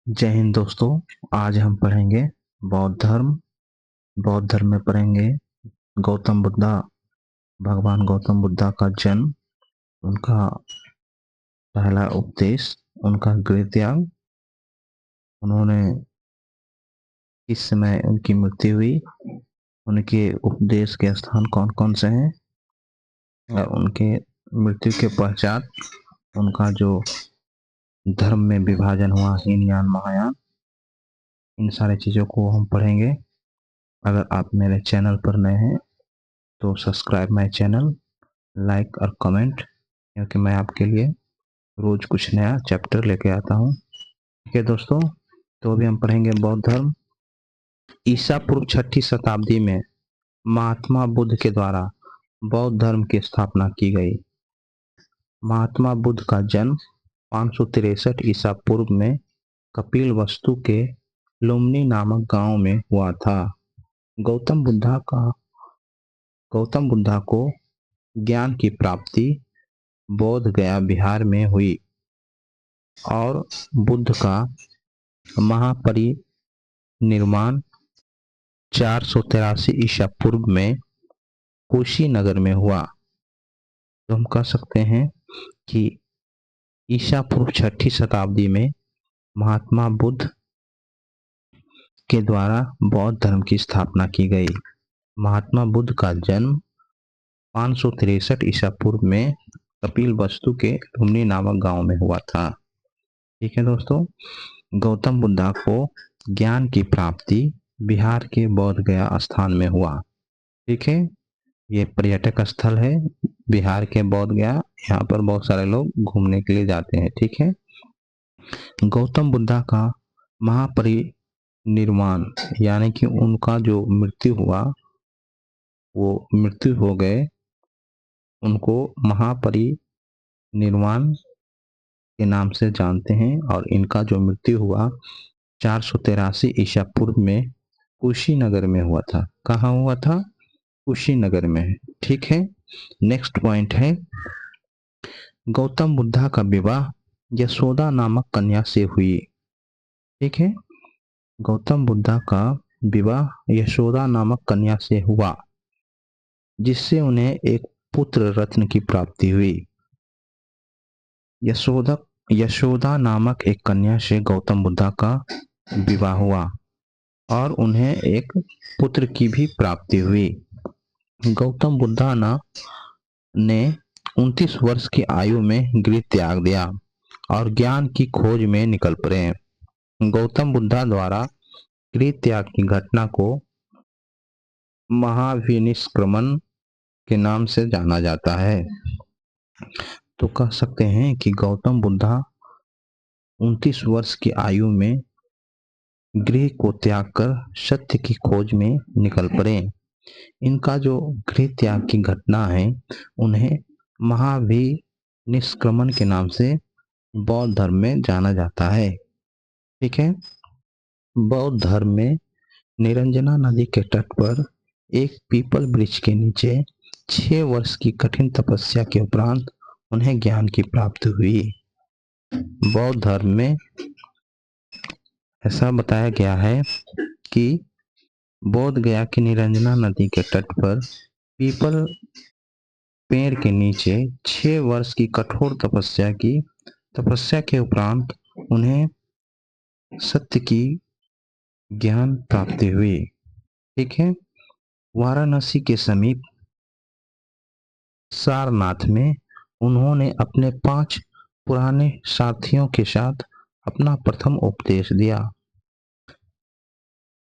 जय हिंद दोस्तों। आज हम पढ़ेंगे बौद्ध धर्म। बौद्ध धर्म में पढ़ेंगे गौतम बुद्धा, भगवान गौतम बुद्धा का जन्म, उनका पहला उपदेश, उनका गृह त्याग, उन्होंने किस समय उनकी मृत्यु हुई, उनके उपदेश के स्थान कौन कौन से हैं और उनके मृत्यु के पश्चात उनका जो धर्म में विभाजन हुआ, हीनयान महायान, इन सारी चीज़ों को हम पढ़ेंगे। अगर आप मेरे चैनल पर नए हैं तो सब्सक्राइब माय चैनल, लाइक और कमेंट, क्योंकि मैं आपके लिए रोज कुछ नया चैप्टर लेके आता हूँ। ठीक है दोस्तों, तो अभी हम पढ़ेंगे बौद्ध धर्म। ईसा पूर्व 6ठी शताब्दी में महात्मा बुद्ध के द्वारा बौद्ध धर्म की स्थापना की गई। महात्मा बुद्ध का जन्म 563 ईसा पूर्व में कपिलवस्तु के लुम्बिनी नामक गांव में हुआ था। गौतम बुद्धा को ज्ञान की प्राप्ति बोध गया बिहार में हुई और बुद्ध का महापरिनिर्वाण 483 ईसा पूर्व में कुशीनगर में हुआ। तो हम कह सकते हैं कि ईसा पूर्व 6ठी शताब्दी में महात्मा बुद्ध के द्वारा बौद्ध धर्म की स्थापना की गई। महात्मा बुद्ध का जन्म 563 ईसा पूर्व में कपिलवस्तु के लुम्बिनी नामक गांव में हुआ था। ठीक है दोस्तों, गौतम बुद्धा को ज्ञान की प्राप्ति बिहार के बोध गया स्थान में हुआ। ठीक है, ये पर्यटक स्थल है बिहार के बोध गया। यहाँ पर बहुत सारे लोग घूमने के लिए जाते हैं। ठीक है, गौतम बुद्धा का महापरिनिर्वाण यानी कि उनका जो मृत्यु हुआ, वो मृत्यु हो गए, उनको महापरिनिर्वाण के नाम से जानते हैं। और इनका जो मृत्यु हुआ 483 ईसा पूर्व में कुशीनगर में हुआ था। कहाँ हुआ था? कुशीनगर में। ठीक है, नेक्स्ट पॉइंट है गौतम बुद्धा का विवाह यशोदा नामक कन्या से हुई। ठीक है, गौतम बुद्धा का विवाह यशोदा नामक कन्या से हुआ, जिससे उन्हें एक पुत्र रत्न की प्राप्ति हुई। यशोदा नामक एक कन्या से गौतम बुद्धा का विवाह हुआ और उन्हें एक पुत्र की भी प्राप्ति हुई। गौतम बुद्धा ने 29 वर्ष की आयु में गृह त्याग दिया और ज्ञान की खोज में निकल पड़े। गौतम बुद्धा द्वारा गृह त्याग की घटना को महाविनिष्क्रमण के नाम से जाना जाता है। तो कह सकते हैं कि गौतम बुद्धा 29 वर्ष की आयु में गृह को त्याग कर सत्य की खोज में निकल पड़े। इनका जो गृह त्याग की घटना है, उन्हें महाविनिष्क्रमण के नाम से बौद्ध धर्म में जाना जाता है। ठीक है, बौद्ध धर्म में निरंजना नदी के तट पर एक पीपल वृक्ष के नीचे 6 वर्ष की कठिन तपस्या के उपरांत उन्हें ज्ञान की प्राप्ति हुई। बौद्ध धर्म में ऐसा बताया गया है कि बोध गया की निरंजना नदी के तट पर पीपल पेड़ के नीचे 6 वर्ष की कठोर तपस्या के उपरांत उन्हें सत्य की ज्ञान प्राप्ति हुई। ठीक है, वाराणसी के समीप सारनाथ में उन्होंने अपने 5 पुराने साथियों के साथ अपना प्रथम उपदेश दिया।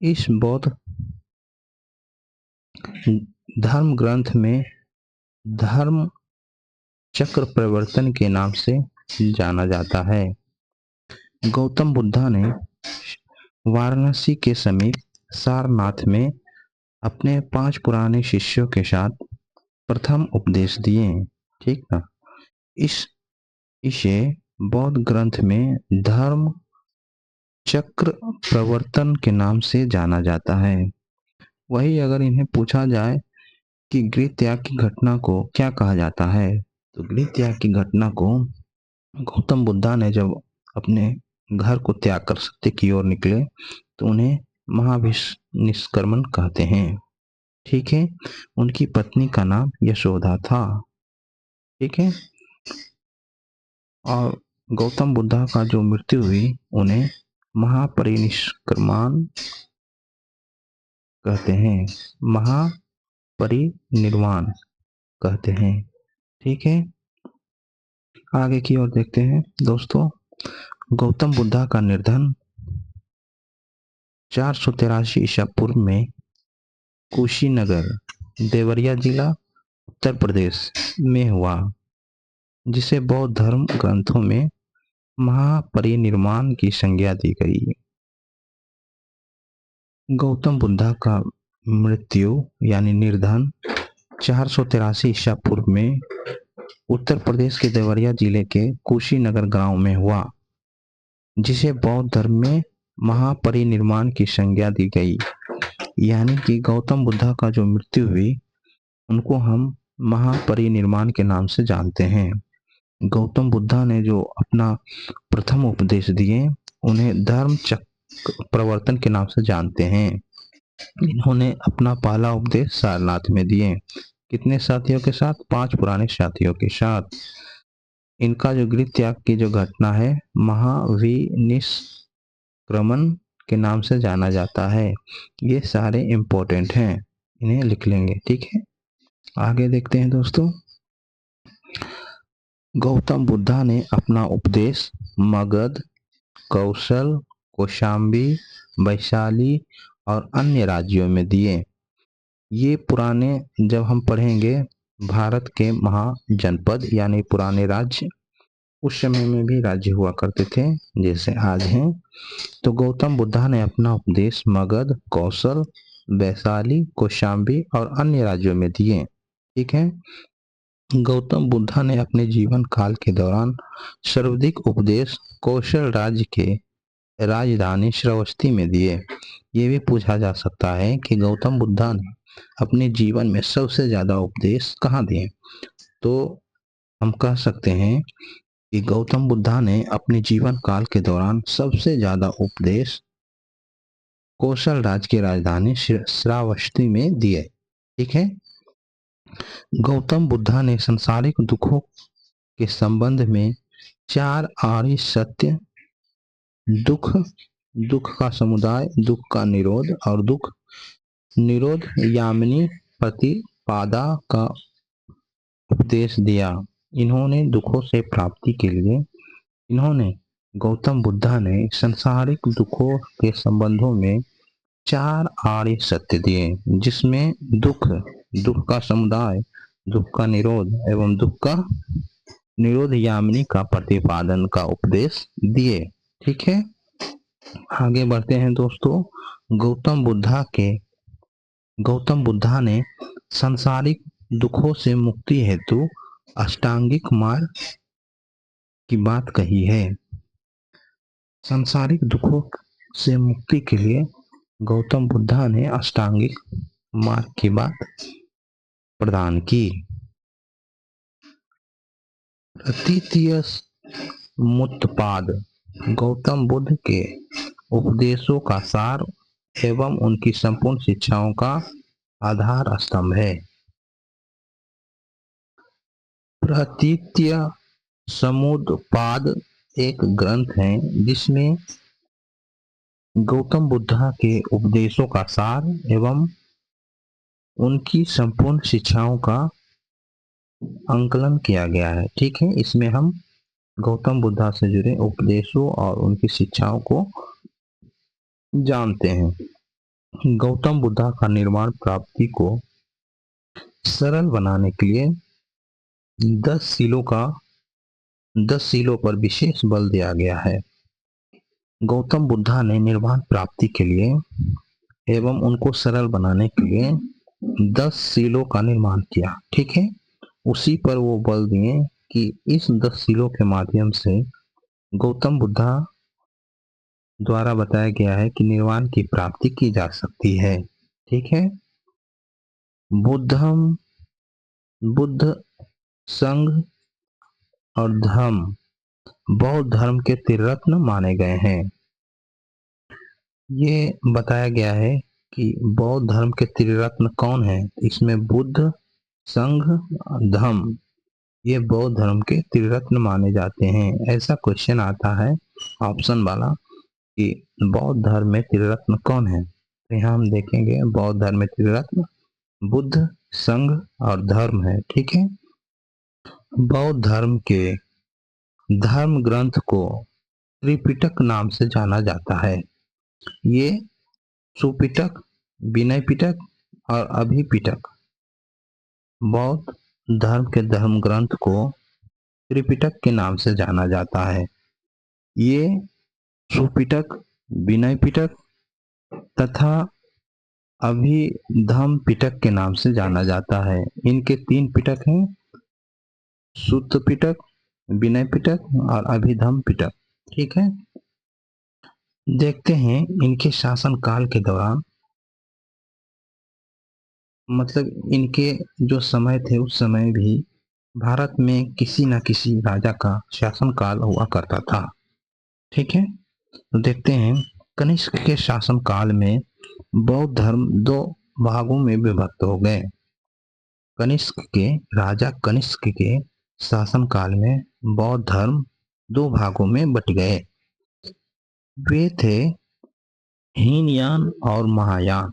इस बौद्ध धर्म ग्रंथ में धर्म चक्र प्रवर्तन के नाम से जाना जाता है। गौतम बुद्धा ने वाराणसी के समीप सारनाथ में अपने 5 पुराने शिष्यों के साथ प्रथम उपदेश दिए। ठीक ना, इसे बौद्ध ग्रंथ में धर्म चक्र प्रवर्तन के नाम से जाना जाता है। वही अगर इन्हें पूछा जाए कि गृह त्याग की घटना को क्या कहा जाता है, तो गृह त्याग की घटना को गौतम बुद्धा ने जब अपने घर को त्याग कर सत्य की ओर निकले तो उन्हें महानिष्क्रमण कहते हैं। ठीक है, उनकी पत्नी का नाम यशोदा था। ठीक है, और गौतम बुद्धा का जो मृत्यु हुई उन्हें महापरिनिष्क्रमण कहते हैं। महापरिनिर्वाण कहते हैं। ठीक है, आगे की ओर देखते हैं दोस्तों। गौतम बुद्धा का निर्धन 483 ईसा पूर्व में कुशीनगर, देवरिया जिला, उत्तर प्रदेश में हुआ, जिसे बौद्ध धर्म ग्रंथों में महापरिनिर्वाण की संज्ञा दी गई। गौतम बुद्धा का मृत्यु यानी निर्धन 483 ईसा पूर्व में उत्तर प्रदेश के देवरिया जिले के कुशीनगर गांव में हुआ, जिसे बौद्ध धर्म में महापरिनिर्वाण की संज्ञा दी गई। यानी कि गौतम बुद्धा का जो मृत्यु हुई उनको हम महापरिनिर्वाण के नाम से जानते हैं। गौतम बुद्धा ने जो अपना प्रथम उपदेश दिए उन्हें धर्म चक्र प्रवर्तन के नाम से जानते हैं। इन्होंने अपना पहला उपदेश सारनाथ में दिए। कितने साथियों के साथ? 5 पुराने साथियों के साथ। इनका जो गृह त्याग की जो घटना है महाविनिष्क्रमण के नाम से जाना जाता है। ये सारे इंपॉर्टेंट हैं, इन्हें लिख लेंगे। ठीक है, आगे देखते हैं दोस्तों। गौतम बुद्धा ने अपना उपदेश मगध, कौशल, कौशाम्बी, वैशाली और अन्य राज्यों में दिए। ये पुराने जब हम पढ़ेंगे भारत के महाजनपद यानी पुराने राज्य, उस समय में भी राज्य हुआ करते थे जैसे आज हैं। तो गौतम बुद्धा ने अपना उपदेश मगध, कौशल, वैशाली, कौशाम्बी और अन्य राज्यों में दिए। ठीक है, गौतम बुद्धा ने अपने जीवन काल के दौरान सर्वाधिक उपदेश कौशल राज्य के राजधानी श्रावस्ती में दिए। ये भी पूछा जा सकता है कि गौतम बुद्धा ने अपने जीवन में सबसे ज्यादा उपदेश कहाँ दिए। तो हम कह सकते हैं कि गौतम बुद्धा ने अपने जीवन काल के दौरान सबसे ज्यादा उपदेश कौशल राज्य की राजधानी श्रावस्ती में दिए। ठीक है, गौतम बुद्धा ने संसारिक दुखों के संबंध में 4 आर्य सत्य, दुख, दुख का समुदाय, दुख का निरोध और दुख निरोध यामिनी प्रतिपादा का उपदेश दिया। इन्होंने दुखों से प्राप्ति के लिए गौतम बुद्धा ने संसारिक दुखों के संबंधों में 4 आर्य सत्य दिए, जिसमें दुख, दुख का समुदाय, दुख का निरोध एवं दुख का निरोध यामिनी का प्रतिपादन का उपदेश दिए। ठीक है, आगे बढ़ते हैं दोस्तों। गौतम बुद्धा ने सांसारिक दुखों से मुक्ति हेतु अष्टांगिक मार्ग की बात कही है। सांसारिक दुखों से मुक्ति के लिए गौतम बुद्धा ने अष्टांगिक मार्ग की बात प्रदान की। तृतीय मुत्तपाद गौतम बुद्ध के उपदेशों का सार एवं उनकी संपूर्ण शिक्षाओं का आधार स्तंभ है। प्रतीत्य समुद्दपाद एक ग्रंथ है जिसमें गौतम बुद्धा के उपदेशों का सार एवं उनकी संपूर्ण शिक्षाओं का अंकलन किया गया है। ठीक है, इसमें हम गौतम बुद्धा से जुड़े उपदेशों और उनकी शिक्षाओं को जानते हैं। गौतम बुद्धा का निर्माण प्राप्ति को सरल बनाने के लिए 10 सीलों पर विशेष बल दिया गया है। गौतम बुद्धा ने निर्वाण प्राप्ति के लिए एवं उनको सरल बनाने के लिए 10 सीलों का निर्माण किया। ठीक है, उसी पर वो बल दिए कि इस 10 सीलों के माध्यम से गौतम बुद्धा द्वारा बताया गया है कि निर्वाण की प्राप्ति की जा सकती है। ठीक है, बुद्ध संघ और धम्म बौद्ध धर्म के त्रिरत्न माने गए हैं। ये बताया गया है कि बौद्ध धर्म के त्रिरत्न कौन है। इसमें बुद्ध, संघ, धम्म, ये बौद्ध धर्म के त्रिरत्न माने जाते हैं। ऐसा क्वेश्चन आता है ऑप्शन वाला कि बौद्ध धर्म में त्रिरत्न कौन है। तो यहाँ हम देखेंगे बौद्ध धर्म में त्रिरत्न बुद्ध, संघ और धर्म है। ठीक है। बौद्ध धर्म के धर्म ग्रंथ को त्रिपिटक नाम से जाना जाता है। ये सुपिटक, विनय पिटक और अभिपिटक। बौद्ध धर्म के धर्म ग्रंथ को त्रिपिटक के नाम से जाना जाता है। ये सुपिटक, विनय पिटक तथा अभिधम्म पिटक के नाम से जाना जाता है। इनके 3 पिटक हैं, सुत्त पिटक, विनय पिटक और अभिधम्म पिटक। ठीक है। देखते हैं इनके शासन काल के दौरान, मतलब इनके जो समय थे उस समय भी भारत में किसी न किसी राजा का शासन काल हुआ करता था। ठीक है। तो देखते हैं कनिष्क के शासन काल में बौद्ध धर्म 2 भागों में विभक्त हो गए। कनिष्क के राजा कनिष्क के शासन काल में बौद्ध धर्म 2 भागों में बट गए। वे थे हीनयान और महायान।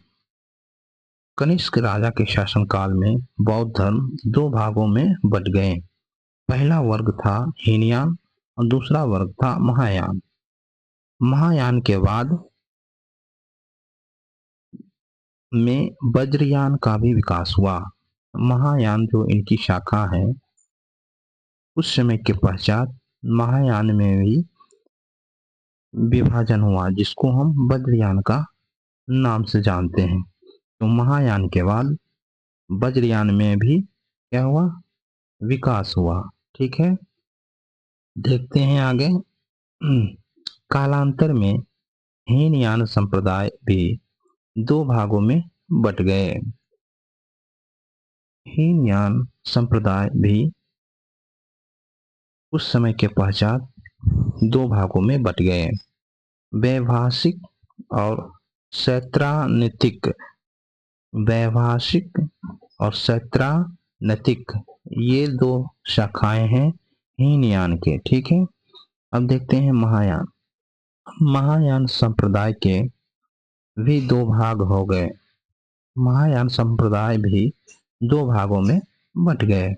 कनिष्क राजा के शासनकाल में बौद्ध धर्म 2 भागों में बट गए। पहला वर्ग था हीनयान और दूसरा वर्ग था महायान। महायान के बाद में वज्रयान का भी विकास हुआ। महायान जो इनकी शाखा है, उस समय के पश्चात महायान में भी विभाजन हुआ, जिसको हम वज्रयान का नाम से जानते हैं। तो महायान के बाद वज्रयान में भी क्या हुआ, विकास हुआ। ठीक है। देखते हैं आगे। कालांतर में हीनयान संप्रदाय भी 2 भागों में बट गए। हीनयान संप्रदाय भी उस समय के पश्चात 2 भागों में बट गए। वैभाषिक और सैत्रानैतिक। वैभाषिक और सैत्रानैतिक, ये 2 शाखाएं हैं हीनयान के। ठीक है। अब देखते हैं महायान। महायान संप्रदाय के भी 2 भाग हो गए। महायान संप्रदाय भी 2 भागों में बट गए।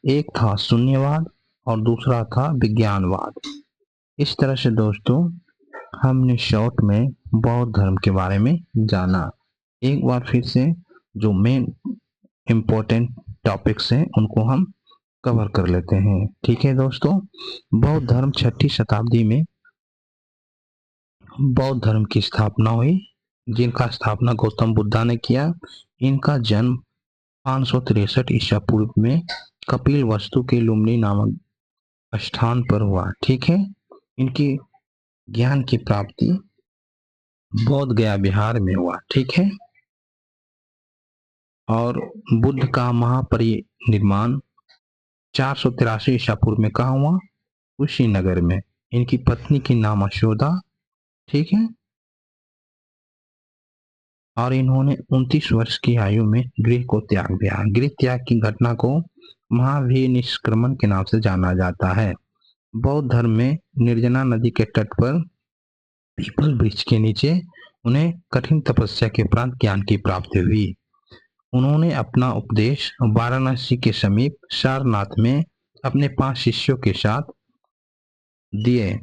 एक था शून्यवाद और दूसरा था विज्ञानवाद। इस तरह से दोस्तों हमने शॉर्ट में बौद्ध धर्म के बारे में जाना। एक बार फिर से जो मेन इम्पोर्टेंट टॉपिक्स हैं उनको हम कवर कर लेते हैं। ठीक है दोस्तों। बौद्ध धर्म 6ठी शताब्दी में बौद्ध धर्म की स्थापना हुई, जिनका स्थापना गौतम बुद्धा ने किया। इनका जन्म 563 ईसा पूर्व में कपिल वस्तु के लुम्बिनी नामक स्थान पर हुआ। ठीक है। इनकी ज्ञान की प्राप्ति बोध गया बिहार में हुआ। ठीक है। और बुद्ध का महापरिनिर्वाण 483 ईसा पूर्व में कहा हुआ, कुशीनगर में। इनकी पत्नी की नाम यशोदा। ठीक है। और इन्होंने 29 वर्ष की आयु में गृह को त्याग दिया। गृह त्याग की घटना को महाभिनिष्क्रमण के नाम से जाना जाता है। बौद्ध धर्म में निर्जना नदी के तट पर पीपल वृक्ष के नीचे उन्हें कठिन तपस्या के उपरांत ज्ञान की प्राप्ति हुई। उन्होंने अपना उपदेश वाराणसी के समीप सारनाथ में अपने 5 शिष्यों के साथ दिए।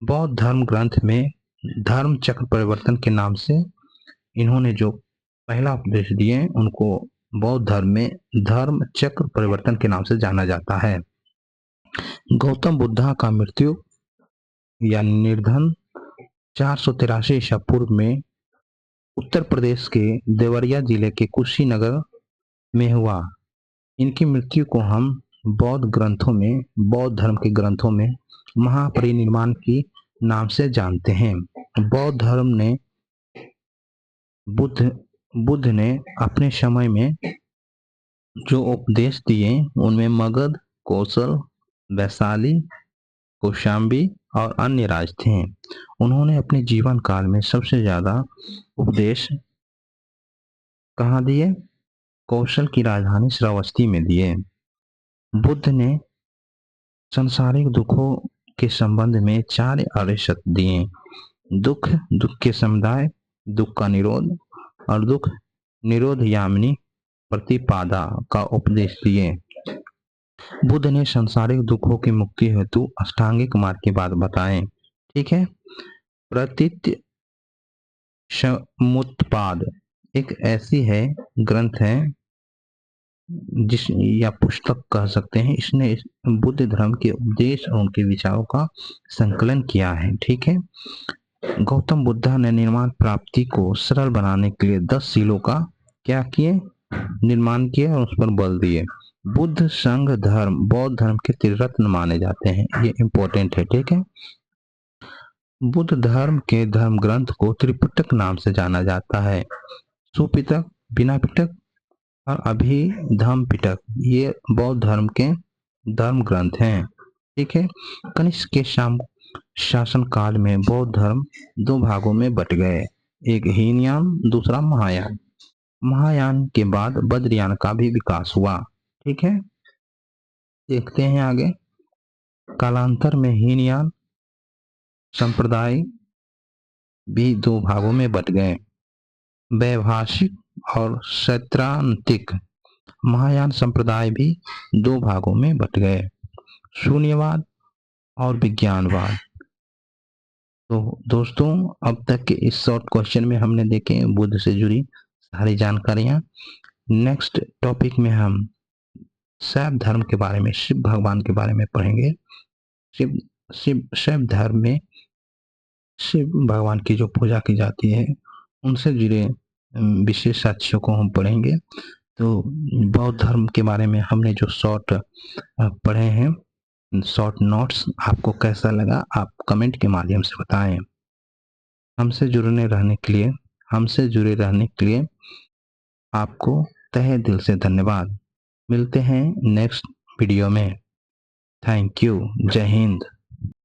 बौद्ध धर्म ग्रंथ में धर्म चक्र परिवर्तन के नाम से इन्होंने जो पहला उपदेश दिए उनको बौद्ध धर्म में धर्म चक्र परिवर्तन के नाम से जाना जाता है। गौतम बुद्धा का मृत्यु या निर्धन 483 ईसा पूर्व में उत्तर प्रदेश के देवरिया जिले के कुशीनगर में हुआ। इनकी मृत्यु को हम बौद्ध ग्रंथों में, बौद्ध धर्म के ग्रंथों में महापरिनिर्वाण की नाम से जानते हैं। बौद्ध धर्म ने बुद्ध ने अपने समय में जो उपदेश दिए उनमें मगध, कौशल, वैशाली, कौशाम्बी और अन्य राज्य थे। उन्होंने अपने जीवन काल में सबसे ज़्यादा उपदेश कहाँ दिए? कौशल की राजधानी श्रावस्ती में दिए। बुद्ध ने सांसारिक दुखों के संबंध में 4 आर्य सत्य दिए। दुख, दुख के समुदाय, दुख का निरोध और दुख निरोध यामिनी प्रतिपादा का उपदेश दिए। बुद्ध ने सांसारिक दुखों की मुक्ति हेतु अष्टांगिक मार्ग की बात बताएं। ठीक है। प्रतीत समुत्पाद एक ऐसी है ग्रंथ है जिस या पुस्तक कह सकते हैं, इसने बुद्ध धर्म के उपदेश और उनके विचारों का संकलन किया है। ठीक है। गौतम बुद्ध ने निर्माण प्राप्ति को सरल बनाने के लिए 10 शीलों का क्या किए? निर्माण किया और उस पर बल दिए। बुद्ध संघ धर्म बौद्ध धर्म के त्रिरत्न माने जाते हैं, ये इंपॉर्टेंट है। ठीक है। बुद्ध धर्म के धर्म ग्रंथ को त्रिपिटक नाम से जाना जाता है। सुपिटक, बिना पिटक और अभिधम्म पिटक, ये बौद्ध धर्म के धर्म ग्रंथ हैं। ठीक है। कनिष्क के शासन काल में बौद्ध धर्म 2 भागों में बट गए, एक हीनयान, दूसरा महायान। महायान के बाद वज्रयान का भी विकास हुआ। ठीक है। देखते हैं आगे। कालांतर में हीनयान संप्रदाय भी 2 भागों में बट गए, वैभाषिक और सैद्धांतिक। महायान संप्रदाय भी 2 भागों में बट गए, शून्यवाद और विज्ञानवाद। तो दोस्तों, अब तक के इस शॉर्ट क्वेश्चन में हमने देखे बुद्ध से जुड़ी सारी जानकारियां। नेक्स्ट टॉपिक में हम शैव धर्म के बारे में, शिव भगवान के बारे में पढ़ेंगे। शैव धर्म में शिव भगवान की जो पूजा की जाती है उनसे जुड़े विशेष साक्ष्यों को हम पढ़ेंगे। तो बौद्ध धर्म के बारे में हमने जो शॉर्ट पढ़े हैं, शॉर्ट नोट्स, आपको कैसा लगा आप कमेंट के माध्यम से बताएं। हमसे जुड़े रहने के लिए आपको तहे दिल से धन्यवाद। मिलते हैं नेक्स्ट वीडियो में। Thank you. जय हिंद।